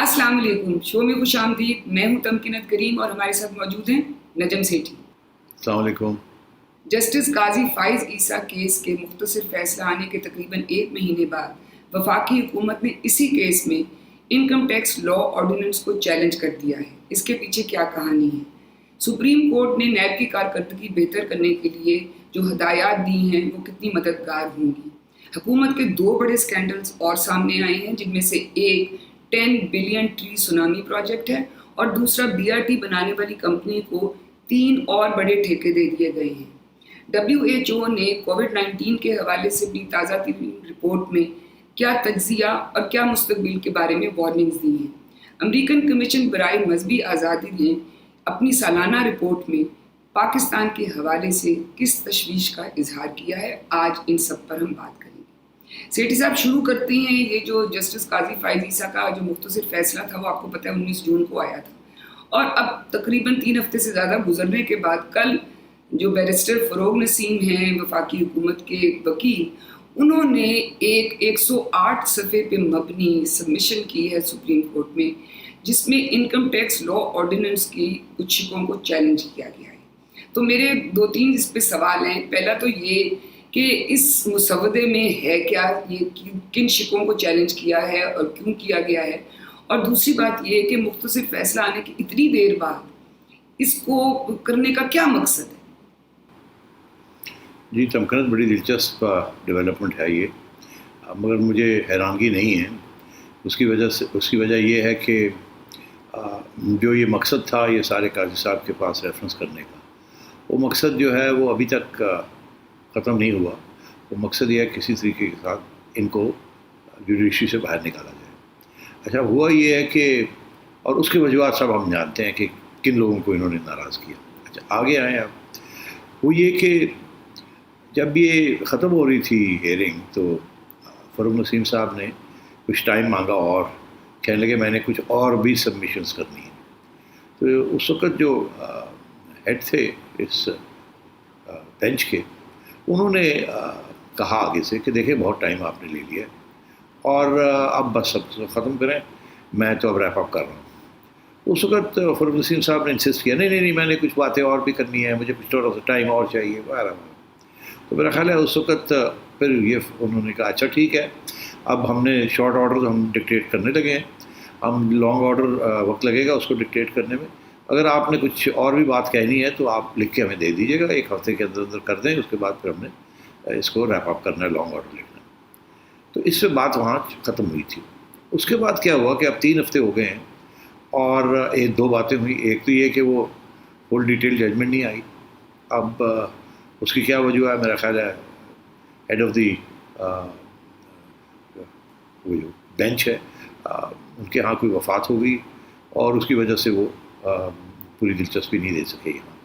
السلام علیکم، شو میں خوش آمدید۔ میں ہوں تمکنت کریم اور ہمارے ساتھ موجود ہیں نجم سیٹھی۔ السلام علیکم۔ جسٹس قاضی فائز عیسیٰ کیس کے مختصر فیصلہ آنے کے تقریباً 1 مہینے بعد وفاقی حکومت نے اسی کیس میں انکم ٹیکس لا آرڈیننس کو چیلنج کر دیا ہے۔ اس کے پیچھے کیا کہانی ہے؟ سپریم کورٹ نے نیب کی کارکردگی بہتر کرنے کے لیے جو ہدایات دی ہیں وہ کتنی مددگار ہوں گی؟ حکومت کے 2 بڑے اسکینڈلز اور سامنے آئے ہیں، جن میں سے ایک 10 بلین ٹری سونامی پروجیکٹ ہے اور دوسرا BRT بنانے والی کمپنی کو 3 اور بڑے ٹھیکے دے دیے گئے ہیں۔ WHO نے کووڈ-19 کے حوالے سے اپنی تازہ ترین رپورٹ میں کیا تجزیہ اور کیا مستقبل کے بارے میں وارننگز دی ہیں؟ امریکن کمیشن برائے مذہبی آزادی نے اپنی سالانہ رپورٹ میں پاکستان کے حوالے سے کس تشویش کا اظہار کیا ہے؟ آج ان سب پر ہم بات کریں گے۔ سیٹھی صاحب، شروع کرتے ہیں۔ یہ جو جسٹس قاضی فائز عیسیٰ کا جو مختصر فیصلہ تھا وہ آپ کو پتہ ہے 19 جون کو آیا تھا، اور اب تقریباً 3 ہفتے سے زیادہ گزرنے کے بعد کل جو بیرسٹر فروغ نسیم ہیں وفاقی حکومت کے وکیل، انہوں نے ایک 108 صفحے پہ مبنی سبمیشن کی ہے سپریم کورٹ میں، جس میں انکم ٹیکس لا آرڈیننس کی کچھ شکوں کو چیلنج کیا گیا ہے۔ تو میرے 2-3 اس پہ سوال ہیں۔ پہلا تو یہ کہ اس مسودے میں ہے کیا، یہ کن شکوں کو چیلنج کیا ہے اور کیوں کیا گیا ہے، اور دوسری بات یہ کہ مختصر فیصلہ آنے کی اتنی دیر بعد اس کو کرنے کا کیا مقصد ہے؟ جی، تمکنت بڑی دلچسپ ڈیولپمنٹ ہے یہ، مگر مجھے حیرانگی نہیں ہے۔ اس کی وجہ یہ ہے کہ جو یہ مقصد تھا یہ سارے قاضی صاحب کے پاس ریفرنس کرنے کا، وہ مقصد جو ہے وہ ابھی تک ختم نہیں ہوا۔ وہ مقصد یہ ہے کسی طریقے کے ساتھ ان کو جوڈیشری سے باہر نکالا جائے۔ اچھا، ہوا یہ ہے کہ اور اس کی وجوہات سب ہم جانتے ہیں کہ کن لوگوں کو انہوں نے ناراض کیا۔ اچھا، آگے آئیں آپ۔ وہ یہ کہ جب یہ ختم ہو رہی تھی ہیئرنگ تو فروغ نسیم صاحب نے کچھ ٹائم مانگا اور کہنے لگے میں نے کچھ اور بھی سبمیشنز کرنی ہیں۔ تو اس وقت جو ہیڈ تھے اس بینچ کے، انہوں نے کہا آگے سے کہ دیکھیں بہت ٹائم آپ نے لے لیا ہے اور اب بس سب ختم کریں، میں تو اب ریپ اپ کر رہا ہوں۔ اس وقت فروغ نسیم صاحب نے انسسٹ کیا نہیں میں نے کچھ باتیں اور بھی کرنی ہیں، مجھے کچھ تھوڑا سا ٹائم اور چاہیے وغیرہ۔ تو میرا خیال ہے اس وقت پھر یہ انہوں نے کہا اچھا ٹھیک ہے، اب ہم نے شارٹ آرڈر ہم ڈکٹیٹ کرنے لگے ہیں، ہم لانگ آرڈر وقت لگے گا اس کو ڈکٹیٹ کرنے میں، اگر آپ نے کچھ اور بھی بات کہنی ہے تو آپ لکھ کے ہمیں دے دیجیے گا، 1 ہفتے کے اندر کر دیں، اس کے بعد پھر ہم نے اس کو ریپ اپ کرنا ہے، لانگ آرڈر لکھنا ہے۔ تو اس سے بات وہاں ختم ہوئی تھی۔ اس کے بعد کیا ہوا کہ اب 3 ہفتے ہو گئے ہیں اور 2 باتیں ہوئی۔ ایک تو یہ کہ وہ فل ڈیٹیل ججمنٹ نہیں آئی۔ اب اس کی کیا وجہ ہے؟ میرا خیال ہے ہیڈ آف دی وہ جو بینچ ہے ان کے ہاں کوئی وفات ہو گئی اور اس کی وجہ سے وہ پوری دلچسپی نہیں دے سکے یہاں،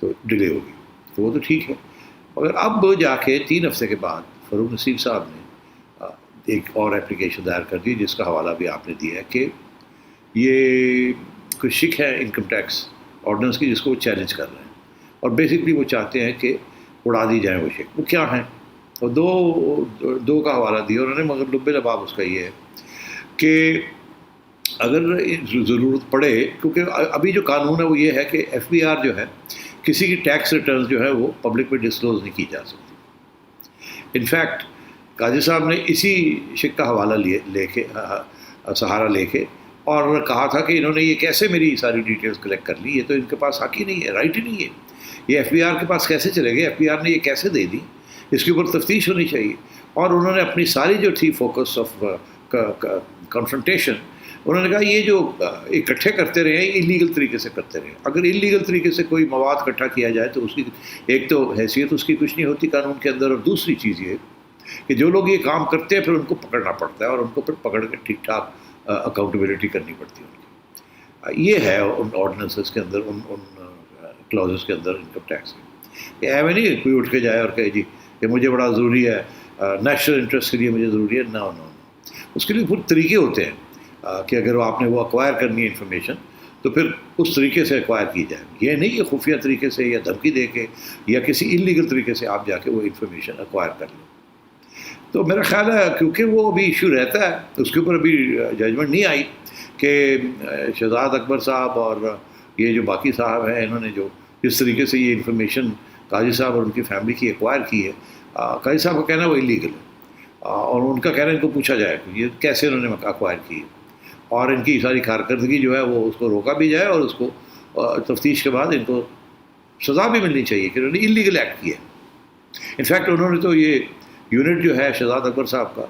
تو ڈیلے ہو گئی۔ تو وہ تو ٹھیک ہے، مگر اب جا کے 3 ہفتے کے بعد فروغ نسیم صاحب نے ایک اور اپلیکیشن دائر کر دی جس کا حوالہ بھی آپ نے دیا ہے کہ یہ کچھ شک ہے انکم ٹیکس آرڈیننس کی جس کو وہ چیلنج کر رہے ہیں، اور بیسکلی وہ چاہتے ہیں کہ اڑا دی جائیں وہ شک۔ وہ کیا ہیں؟ اور دو کا حوالہ دیا انہوں نے، مگر لب لباب اس کا یہ ہے کہ اگر ضرورت پڑے، کیونکہ ابھی جو قانون ہے وہ یہ ہے کہ FBR جو ہے کسی کی ٹیکس ریٹرنز جو ہے وہ پبلک میں ڈسکلوز نہیں کی جا سکتی۔ انفیکٹ قاضی صاحب نے اسی شک کا حوالہ لے کے سہارا لے کے اور کہا تھا کہ انہوں نے یہ کیسے میری ساری ڈیٹیلز کلیکٹ کر لی، یہ تو ان کے پاس حق ہی نہیں ہے، رائٹ ہی نہیں ہے، یہ FBR کے پاس کیسے چلے گئے، FBR نے یہ کیسے دے دی، اس کے اوپر تفتیش ہونی چاہیے۔ اور انہوں نے اپنی ساری جو تھی فوکس آف کنفرنٹیشن، انہوں نے کہا یہ جو اکٹھے کرتے رہے ہیں انلیگل طریقے سے کرتے رہے، اگر انلیگل طریقے سے کوئی مواد اکٹھا کیا جائے تو اس کی ایک تو حیثیت اس کی کچھ نہیں ہوتی قانون کے اندر، اور دوسری چیز یہ کہ جو لوگ یہ کام کرتے ہیں پھر ان کو پکڑنا پڑتا ہے اور ان کو پھر پکڑ کے ٹھیک ٹھاک اکاؤنٹیبلٹی کرنی پڑتی ہے ان کی۔ یہ ہے ان آرڈیننسز کے اندر، ان کلازز کے اندر انکم ٹیکس کے۔ یہ ایویں نہیں کوئی اٹھ کے جائے اور کہے جی کہ مجھے بڑا ضروری ہے، نیشنل انٹرسٹ کے لیے مجھے ضروری ہے، نو، اس کے لیے پورے طریقے ہوتے ہیں کہ اگر آپ نے وہ ایکوائر کرنی ہے انفارمیشن تو پھر اس طریقے سے ایکوائر کی جائے، یہ نہیں کہ خفیہ طریقے سے یا دھمکی دے کے یا کسی انلیگل طریقے سے آپ جا کے وہ انفارمیشن ایکوائر کر لیں۔ تو میرا خیال ہے کیونکہ وہ ابھی ایشو رہتا ہے، اس کے اوپر ابھی ججمنٹ نہیں آئی کہ شہزاد اکبر صاحب اور یہ جو باقی صاحب ہیں انہوں نے جو جس طریقے سے یہ انفارمیشن قاضی صاحب اور ان کی فیملی کی ایکوائر کی ہے، قاضی صاحب کا کہنا ہے وہ انلیگل ہے، اور ان کا کہنا ہے ان کو پوچھا جائے کہ یہ کیسے انہوں نے ایکوائر کی ہے، اور ان کی ساری کارکردگی جو ہے وہ اس کو روکا بھی جائے، اور اس کو تفتیش کے بعد ان کو سزا بھی ملنی چاہیے کہ انہوں نے انلیگل ایکٹ کیا ہے۔ انفیکٹ انہوں نے تو یہ یونٹ جو ہے شہزاد اکبر صاحب کا،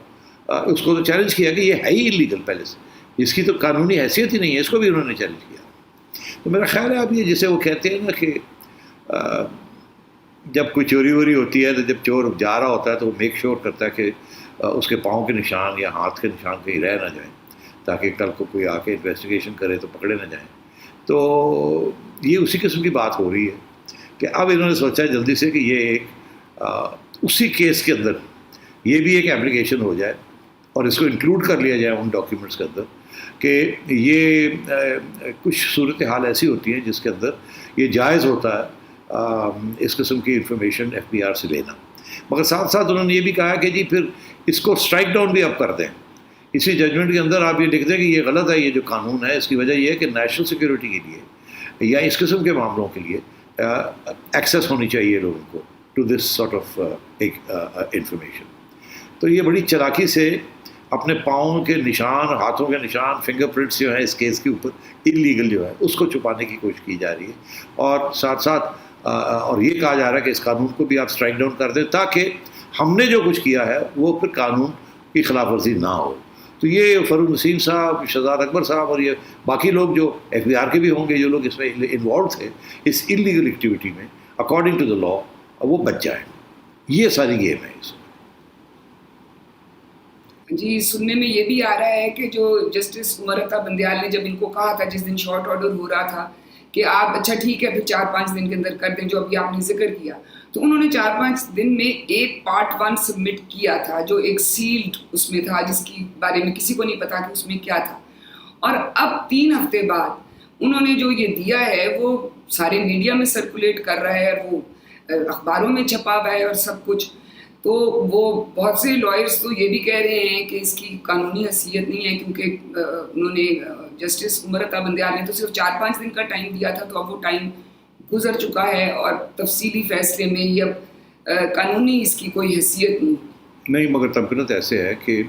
اس کو تو چیلنج کیا کہ یہ ہے ہی انلیگل پہلے سے، اس کی تو قانونی حیثیت ہی نہیں ہے، اس کو بھی انہوں نے چیلنج کیا۔ تو میرا خیال ہے اب یہ جسے وہ کہتے ہیں نا کہ جب کوئی چوری ووری ہوتی ہے تو جب چور جا رہا ہوتا ہے تو وہ میک شور کرتا ہے کہ اس کے پاؤں کے نشان یا ہاتھ کے نشان کہیں رہ نہ جائیں، تاکہ کل کو کوئی آ کے انویسٹیگیشن کرے تو پکڑے نہ جائیں۔ تو یہ اسی قسم کی بات ہو رہی ہے کہ اب انہوں نے سوچا ہے جلدی سے کہ یہ ایک اسی کیس کے اندر یہ بھی ایک اپلیکیشن ہو جائے اور اس کو انکلوڈ کر لیا جائے ان ڈاکیومنٹس کے اندر کہ یہ کچھ صورتحال ایسی ہوتی ہیں جس کے اندر یہ جائز ہوتا ہے اس قسم کی انفارمیشن ایف بی آر سے لینا، مگر ساتھ ساتھ انہوں نے یہ بھی کہا کہ جی پھر اس کو اسٹرائک ڈاؤن بھی آپ کر دیں، اسی ججمنٹ کے اندر آپ یہ لکھ دیں کہ یہ غلط ہے، یہ جو قانون ہے اس کی وجہ یہ ہے کہ نیشنل سیکورٹی کے لیے یا اس قسم کے معاملوں کے لیے ایکسیس ہونی چاہیے لوگوں کو to this sort of information. تو یہ بڑی چلاکی سے اپنے پاؤں کے نشان، ہاتھوں کے نشان، فنگر پرنٹس جو ہیں اس کیس کے اوپر انلیگل جو ہے اس کو چھپانے کی کوشش کی جا رہی ہے، اور ساتھ ساتھ اور یہ کہا جا رہا ہے کہ اس قانون کو بھی آپ اسٹرائک ڈاؤن کر دیں تاکہ ہم نے جو کچھ کیا ہے وہ پھر قانون کی خلاف ورزی نہ ہو۔ تو یہ فاروق نسیم صاحب، شہزاد اکبر صاحب اور یہ باقی لوگ جو ایف بی آر کے بھی ہوں گے، جو لوگ اس میں انوالو تھے اس انلیگل ایکٹیویٹی میں، اکارڈنگ ٹو دا لا وہ بچ جائیں۔ یہ ساری گیم ہے اس میں۔ جی سننے میں یہ بھی آ رہا ہے کہ جو جسٹس عمر عطا بندیال نے جب ان کو کہا تھا جس دن شارٹ آرڈر ہو رہا تھا کہ آپ اچھا ٹھیک ہے پھر 4-5 دن کے اندر کر دیں جو ابھی آپ نے ذکر کیا، تو انہوں نے 4-5 دن میں ایک پارٹ 1 سبمٹ کیا تھا جو ایک سیلڈ اس میں تھا، جس کی بارے میں کسی کو نہیں پتا کہ اس میں کیا تھا، اور اب 3 ہفتے بعد انہوں نے جو یہ دیا ہے وہ سارے میڈیا میں سرکولیٹ کر رہا ہے، وہ اخباروں میں چھپا ہوا ہے اور سب کچھ۔ تو وہ بہت سے لائرز تو یہ بھی کہہ رہے ہیں کہ اس کی قانونی حیثیت نہیں ہے، کیونکہ انہوں نے جسٹس عمر عطا بندیال نے تو صرف 4-5 دن کا ٹائم دیا تھا، تو اب وہ ٹائم گزر چکا ہے اور تفصیلی فیصلے میں یہ اب قانونی اس کی کوئی حیثیت نہیں۔ مگر تمکنت ایسے ہے کہ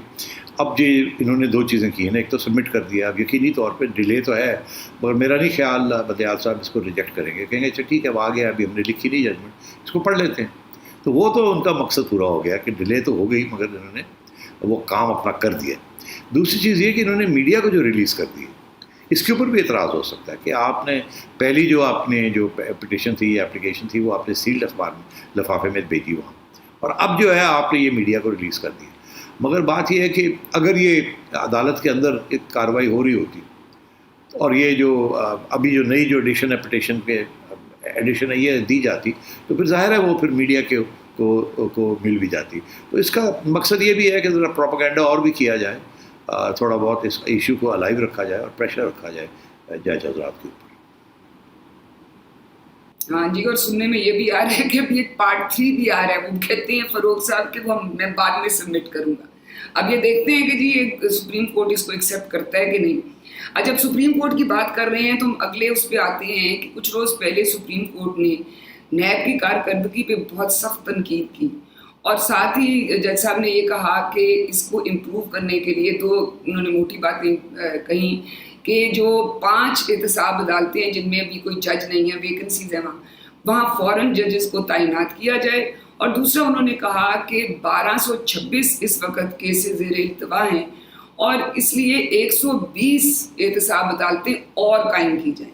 اب جو انہوں نے 2 چیزیں کی ہیں، ایک تو سبمٹ کر دیا، اب یقینی طور پہ ڈیلے تو ہے، مگر میرا نہیں خیال بندیال صاحب اس کو ریجیکٹ کریں گے، کہیں گے اچھا ٹھیک ہے اب آ گیا، ابھی ہم نے لکھی نہیں ججمنٹ، اس کو پڑھ لیتے ہیں۔ تو وہ تو ان کا مقصد پورا ہو گیا کہ ڈیلے تو ہو گئی مگر انہوں نے وہ کام اپنا کر دیا۔ دوسری چیز یہ کہ انہوں نے میڈیا کو جو ریلیز کر دی، اس کے اوپر بھی اعتراض ہو سکتا ہے کہ آپ نے پہلی جو آپ نے جو پٹیشن تھی یا اپلیکیشن تھی وہ آپ نے سیلڈ اخبار میں لفافے میں بھیجی وہاں، اور اب جو ہے آپ نے یہ میڈیا کو ریلیز کر دیا۔ مگر بات یہ ہے کہ اگر یہ عدالت کے اندر ایک کارروائی ہو رہی ہوتی اور یہ جو ابھی جو نئی جو ایڈیشن ہے پٹیشن کے ایڈیشن ہے یہ دی جاتی تو پھر ظاہر ہے وہ پھر میڈیا کے کو مل بھی جاتی۔ تو اس کا مقصد یہ بھی ہے کہ ذرا پروپیگنڈا اور بھی کیا جائے، تھوڑا بہت اس ایشو کو الائیو رکھا جائے اور پریشر رکھا جائے جج حضرات کے اوپر۔ ہاں جی، اور سننے میں یہ بھی آ رہا ہے کہ ابھی ایک پارٹ 3 بھی آ رہا ہے، وہ کہتے ہیں فاروق صاحب کہ وہ میں بعد میں سبمٹ کروں گا۔ اب یہ دیکھتے ہیں کہ جی سپریم کورٹ اس کو ایکسیپٹ کرتا ہے کہ نہیں۔ جب سپریم کورٹ کی بات کر رہے ہیں تو ہم اگلے اس پہ آتے ہیں کہ کچھ روز پہلے سپریم کورٹ نے نیب کی کارکردگی پہ بہت سخت تنقید کی، اور ساتھ ہی جج صاحب نے یہ کہا کہ اس کو امپروو کرنے کے لیے تو انہوں نے موٹی باتیں کہیں کہ جو 5 احتساب عدالتیں ہیں جن میں ابھی کوئی جج نہیں ہے، ویکنسیز ہیں وہاں فوراً ججز کو تعینات کیا جائے، اور دوسرا انہوں نے کہا کہ 1226 اس وقت کیسز زیر التوا ہیں اور اس لیے 120 احتساب عدالتیں اور قائم کی جائیں۔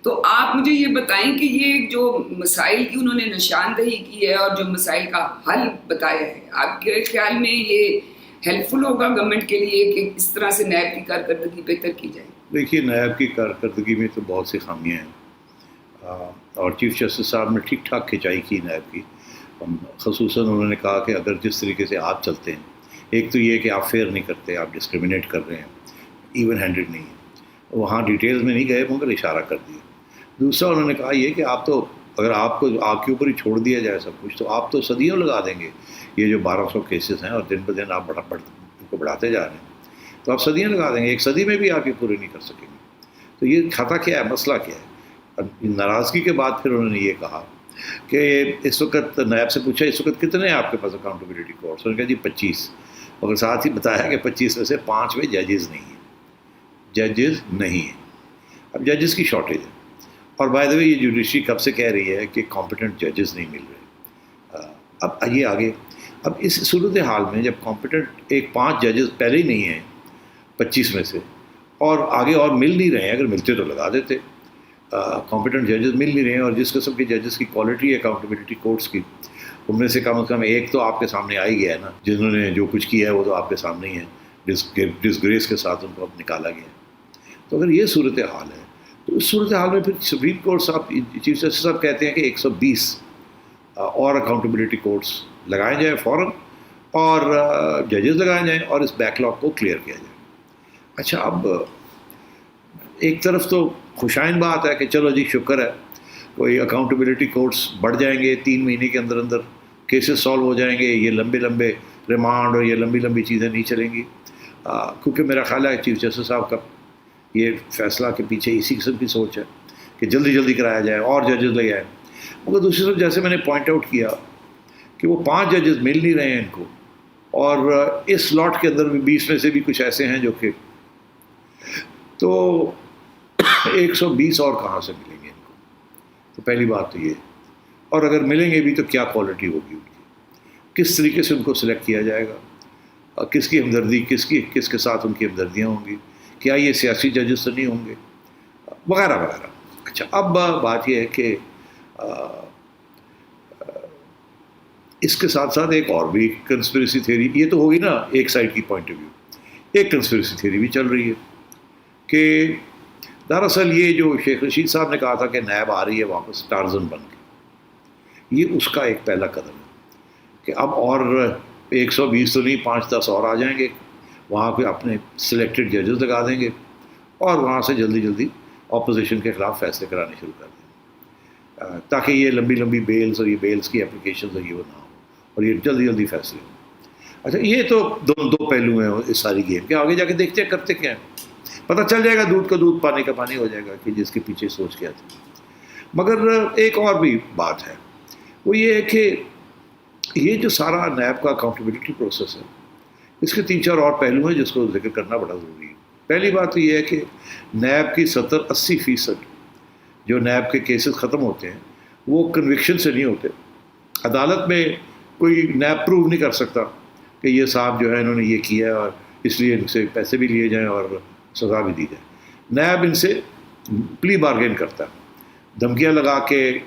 تو آپ مجھے یہ بتائیں کہ یہ جو مسائل کی انہوں نے نشاندہی کی ہے اور جو مسائل کا حل بتایا ہے، آپ کے خیال میں یہ ہیلپ فل ہوگا گورنمنٹ کے لیے کہ اس طرح سے نیب کی کارکردگی بہتر کی جائے؟ دیکھیے نیب کی کارکردگی میں تو بہت سی خامیاں ہیں، اور چیف جسٹس صاحب نے ٹھیک ٹھاک کھنچائی کی نیب کی، خصوصاً انہوں نے کہا کہ اگر جس طریقے سے آپ چلتے ہیں، ایک تو یہ کہ آپ فیئر نہیں کرتے، آپ ڈسکریمنیٹ کر رہے ہیں، ایون ہینڈڈ نہیں ہے، وہاں ڈیٹیلز میں نہیں گئے مگر اشارہ کر دیا۔ دوسرا انہوں نے کہا یہ کہ آپ تو اگر آپ کو آپ کے اوپر ہی چھوڑ دیا جائے سب کچھ تو آپ تو صدیوں لگا دیں گے. یہ جو 1200 کیسز ہیں اور دن بہ دن آپ ان کو بڑھاتے جا رہے ہیں تو آپ صدیاں لگا دیں گے, ایک صدی میں بھی آپ یہ پورے نہیں کر سکیں گے. تو یہ خطا کیا ہے, مسئلہ کیا ہے؟ اب ناراضگی کے بعد پھر انہوں نے یہ کہا کہ اس وقت نیب سے پوچھا اس وقت کتنے ہیں آپ کے پاس اکاؤنٹیبلٹی کورٹس, انہوں نے کہا جی 25, اور ساتھ ہی بتایا کہ 25 میں سے 5 میں ججز نہیں ہیں, ججز نہیں ہیں. اب ججز کی شارٹیج ہے, اور بائی دا وے یہ جوڈیشری کب سے کہہ رہی ہے کہ کمپیٹنٹ ججز نہیں مل رہے. اب یہ آگے, اب اس صورت حال میں جب کمپیٹنٹ 5 ججز پہلے ہی نہیں ہیں 25 میں سے, اور آگے اور مل نہیں رہے ہیں, اگر ملتے تو لگا دیتے. کمپیٹنٹ ججز مل نہیں رہے ہیں, اور جس قسم کے ججز کی کوالٹی ہے اکاؤنٹیبلٹی کورٹس کی, ان میں سے کم از کم ایک تو آپ کے سامنے آ ہی گیا ہے نا, جنہوں نے جو کچھ کیا ہے وہ تو آپ کے سامنے ہی ہے, ڈسگریس کے ساتھ ان کو اب نکالا گیا ہے. تو اگر یہ صورت حال ہے تو اس صورت حال میں پھر سپریم کورٹ صاحب, چیف جسٹس صاحب کہتے ہیں کہ 120 اور اکاؤنٹیبلٹی کورٹس لگائے جائیں فوراً, اور ججز لگائے جائیں, اور اس بیک لاگ کو کلیئر کیا جائے. اچھا, اب ایک طرف تو خوشائن بات ہے کہ چلو جی شکر ہے, کوئی اکاؤنٹیبلٹی کورٹس بڑھ جائیں گے, 3 مہینے کے اندر اندر کیسز سالو ہو جائیں گے, یہ لمبے لمبے ریمانڈ اور یہ لمبی لمبی چیزیں نہیں چلیں گی. کیونکہ میرا خیال ہے چیف جسٹس صاحب کا یہ فیصلہ کے پیچھے اسی قسم کی سوچ ہے کہ جلدی جلدی کرایا جائے اور ججز لے آئیں. مگر دوسری طرف جیسے میں نے پوائنٹ آؤٹ کیا کہ وہ 5 ججز مل نہیں رہے ہیں ان کو, اور اس لاٹ کے اندر بھی 20 میں سے بھی کچھ ایسے ہیں جو کہ, تو 120 اور کہاں سے ملیں گے ان کو؟ تو پہلی بات تو یہ, اور اگر ملیں گے بھی تو کیا کوالٹی ہوگی ان کی, کس طریقے سے ان کو سلیکٹ کیا جائے گا, کس کی ہمدردی, کس کے ساتھ ان کی ہمدردیاں ہوں گی, کیا یہ سیاسی ججز تو نہیں ہوں گے, وغیرہ وغیرہ. اچھا, اب بات یہ ہے کہ اس کے ساتھ ساتھ ایک اور بھی کنسپریسی تھیوری, یہ تو ہوگی نا ایک سائڈ کی پوائنٹ آف ویو, ایک کنسپریسی تھیوری بھی چل رہی ہے کہ دراصل یہ جو شیخ رشید صاحب نے کہا تھا کہ نیب آ رہی ہے واپس ٹارزن بن کے, یہ اس کا ایک پہلا قدم ہے کہ اب اور 120 تو نہیں 5-10 اور آ جائیں گے, وہاں پہ اپنے سلیکٹڈ ججز لگا دیں گے, اور وہاں سے جلدی جلدی اپوزیشن کے خلاف فیصلے کرانے شروع کر دیں, تاکہ یہ لمبی لمبی بیلز اور یہ بیلز کی اپلیکیشنز یہ وہ نہ ہو, اور یہ جلدی جلدی فیصلے ہوں. اچھا, یہ تو دو پہلو ہیں اس ساری گیم کے, آگے جا کے دیکھتے ہیں کرتے کیا ہیں, پتہ چل جائے گا, دودھ کا دودھ پانی کا پانی ہو جائے گا کہ جس کے پیچھے سوچ کیا تھی. مگر ایک اور بھی بات ہے, وہ یہ ہے کہ یہ جو سارا نیب کا اکاؤنٹیبلٹی پروسیس ہے, اس کے 3-4 اور پہلو ہیں جس کو ذکر کرنا بڑا ضروری ہے. پہلی بات تو یہ ہے کہ نیب کی 70-80% جو نیب کے کیسز ختم ہوتے ہیں وہ کنوکشن سے نہیں ہوتے. عدالت میں کوئی نیب پروو نہیں کر سکتا کہ یہ صاحب جو ہے انہوں نے یہ کیا ہے اور اس لیے ان سے پیسے بھی لیے جائیں اور سزا بھی دی جائے. نیب ان سے پلی بارگین کرتا ہے, دھمکیاں لگا کے,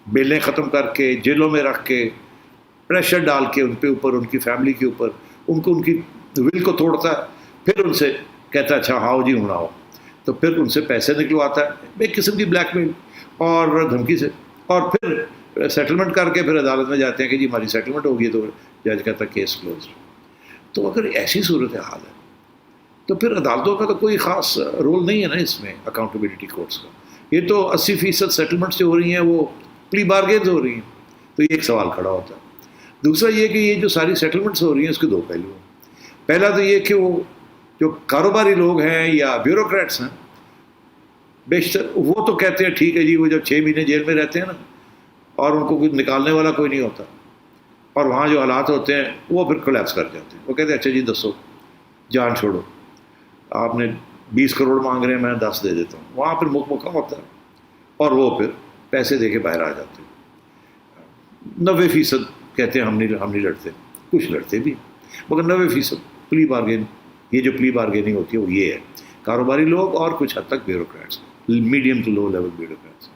بیلیں ختم کر کے, جیلوں میں رکھ کے, پریشر ڈال کے ان پہ اوپر, ان کی فیملی کے اوپر, ان کو ان کی ول کو توڑتا ہے, پھر ان سے کہتا ہے اچھا ہاؤ جی ہونا ہو, تو پھر ان سے پیسے نکلواتا ہے ایک قسم کی بلیک میل اور دھمکی سے, اور پھر سیٹلمنٹ کر کے پھر عدالت میں جاتے ہیں کہ جی ہماری سیٹلمنٹ ہوگی, تو جج کہتا ہے کیس کلوز. تو اگر ایسی صورت حال ہے تو پھر عدالتوں کا تو کوئی خاص رول نہیں ہے نا اس میں اکاؤنٹیبلٹی کورٹس کا. یہ تو 80% سیٹلمنٹس جو ہو رہی ہیں وہ پلی بارگینز ہو رہی ہیں, تو یہ ایک سوال کھڑا ہوتا ہے. دوسرا یہ کہ یہ جو ساری سیٹلمنٹس ہو رہی ہیں اس کے 2 پہلو ہیں. پہلا تو یہ کہ وہ جو کاروباری لوگ ہیں یا بیوروکریٹس ہیں بیشتر وہ تو کہتے ہیں ٹھیک ہے جی, وہ جب 6 مہینے جیل میں رہتے ہیں نا اور ان کو کوئی نکالنے والا کوئی نہیں ہوتا, اور وہاں جو حالات ہوتے ہیں وہ پھر کولیپس کر جاتے ہیں. وہ کہتے ہیں اچھا جی دسو, جان چھوڑو, آپ نے 20 کروڑ مانگ رہے ہیں میں 10 دے دیتا ہوں. وہاں پھر مکہ ہوتا ہے اور وہ پھر پیسے دے کے باہر آ جاتے ہیں. 90% کہتے ہیں ہم نہیں لڑتے, کچھ لڑتے بھی, مگر 90% پلی بارگین, یہ جو پلی بارگیننگ ہوتی ہے وہ یہ ہے کاروباری لوگ اور کچھ حد تک bureaucrats, medium to low level bureaucrats.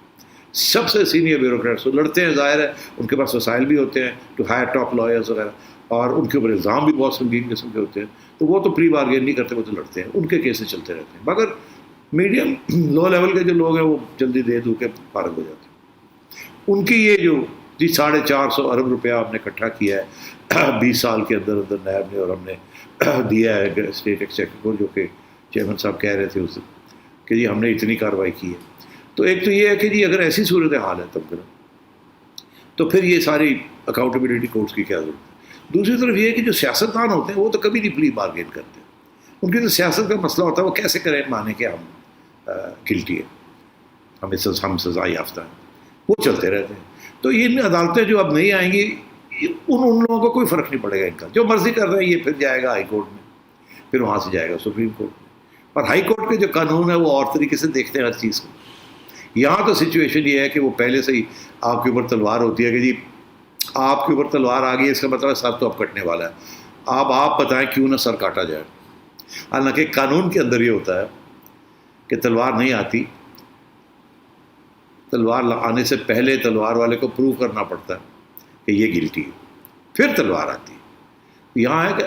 سب سے سینئر بیوروکریٹس لڑتے ہیں, ظاہر ہے ان کے پاس وسائل بھی ہوتے ہیں ٹو ہائر ٹاپ لائرز وغیرہ, اور ان کے اوپر الزام بھی بہت سنگین قسم کے ہوتے ہیں, تو وہ تو پری بارگین نہیں کرتے, وہ تو لڑتے ہیں, ان کے کیسز چلتے رہتے ہیں. مگر میڈیم لو لیول کے جو لوگ ہیں وہ جلدی دے دو کے فارغ ہو جاتے ہیں. ان کی یہ جو 450 ارب روپیہ آپ نے اکٹھا کیا ہے 20 سال کے اندر اندر نیب نے, اور ہم نے دیا ہے اسٹیٹ ایکسچیکر کو, جو کہ چیئرمین صاحب کہہ رہے تھے اس دن کہ جی ہم نے اتنی کارروائی کی ہے. تو ایک تو یہ ہے کہ جی اگر ایسی صورت حال ہے تب کرو, تو پھر یہ ساری اکاؤنٹیبلٹی کورٹس کی کیا ضرورت ہے. دوسری طرف یہ ہے کہ جو سیاستدان ہوتے ہیں وہ تو کبھی نہیں پلی بارگین کرتے. ان کی تو سیاست کا مسئلہ ہوتا ہے وہ کیسے کریں مانے کہ ہم گلٹی ہے, ہم سزا یافتہ ہیں, وہ چلتے رہتے ہیں. تو یہ عدالتیں جو اب نہیں آئیں گی ان لوگوں کو کوئی فرق نہیں پڑے گا ان کا, جو مرضی کر رہے ہیں یہ پھر جائے گا ہائی کورٹ میں, پھر وہاں سے جائے گا سپریم کورٹ میں. اور ہائی کورٹ کے جو قانون ہے وہ اور طریقے سے دیکھتے ہیں ہر چیز کو. یہاں تو سچویشن یہ ہے کہ وہ پہلے سے ہی آپ کے اوپر تلوار ہوتی ہے کہ جی آپ کے اوپر تلوار آ گئی, اس کا مطلب سر تو اب کٹنے والا ہے, آپ بتائیں کیوں نہ سر کاٹا جائے. حالانکہ قانون کے اندر یہ ہوتا ہے کہ تلوار نہیں آتی, تلوار آنے سے پہلے تلوار والے کو پروو کرنا پڑتا ہے کہ یہ گلٹی ہے, پھر تلوار آتی ہے. یہاں ہے کہ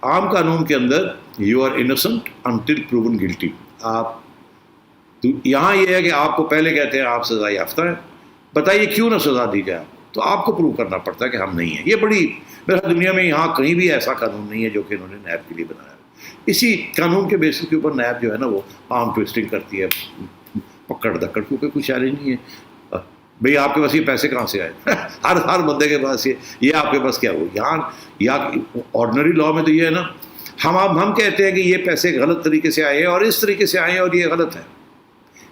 عام قانون کے اندر you are innocent until proven guilty. آپ یہاں یہ ہے کہ آپ کو پہلے کہتے ہیں آپ سزا یافتہ ہیں, بتائیے کیوں نہ سزا دی جائے, تو آپ کو پروو کرنا پڑتا ہے کہ ہم نہیں ہیں. یہ بڑی میرا دنیا میں یہاں کہیں بھی ایسا قانون نہیں ہے جو کہ انہوں نے نیب کے لیے بنایا. اسی قانون کے بیسس کے اوپر نیب جو ہے نا وہ آرم ٹویسٹنگ کرتی ہے, پکڑ دکڑ, کیونکہ کوئی چیلنج نہیں ہے. بھئی آپ کے پاس یہ پیسے کہاں سے آئے ہر بندے کے پاس یہ آپ کے پاس کیا ہو. یہاں یا آرڈنری لاء میں تو یہ ہے نا, ہم کہتے ہیں کہ یہ پیسے غلط طریقے سے آئے ہیں اور اس طریقے سے آئے ہیں اور یہ غلط ہے.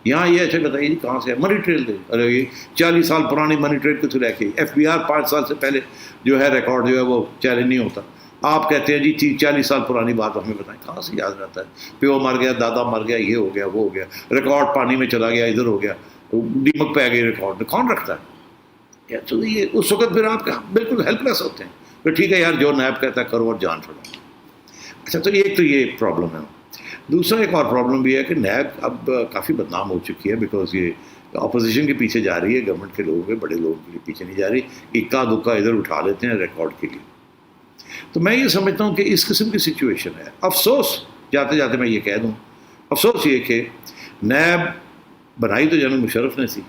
یہاں یہ اچھا بتائیے جی کہاں سے ہے, منی ٹریل دے. ارے یہ 40 سال پرانی منی ٹریل کو تو لے کے FBI 5 سال سے پہلے جو ہے ریکارڈ جو ہے وہ چیلنج نہیں ہوتا. آپ کہتے ہیں جی 40 سال پرانی بات ہمیں بتائیں, کہاں سے یاد رہتا ہے. پیو مر گیا, دادا مر گیا, یہ ہو گیا, وہ ہو گیا, ریکارڈ پانی میں چلا گیا, ادھر ہو گیا, دیمک پہ گئی ریکارڈ, کون رکھتا ہے. تو یہ اس وقت پھر آپ بالکل ہیلپ لیس ہوتے ہیں. تو ٹھیک ہے یار جو نیب کہتا ہے کرو اور جان چھوڑو. اچھا تو یہ پرابلم ہے. دوسرا ایک اور پرابلم بھی ہے کہ نیب اب کافی بدنام ہو چکی ہے, بیکاز یہ اپوزیشن کے پیچھے جا رہی ہے, گورنمنٹ کے لوگوں کے بڑے لوگوں کے لیے پیچھے نہیں جا رہی. اکا دکا ادھر اٹھا لیتے ہیں ریکارڈ کے لیے. تو میں یہ سمجھتا ہوں کہ اس قسم کی سچویشن ہے. افسوس جاتے جاتے میں یہ کہہ دوں, افسوس یہ کہ نیب بنائی تو جنرل مشرف نے تھی,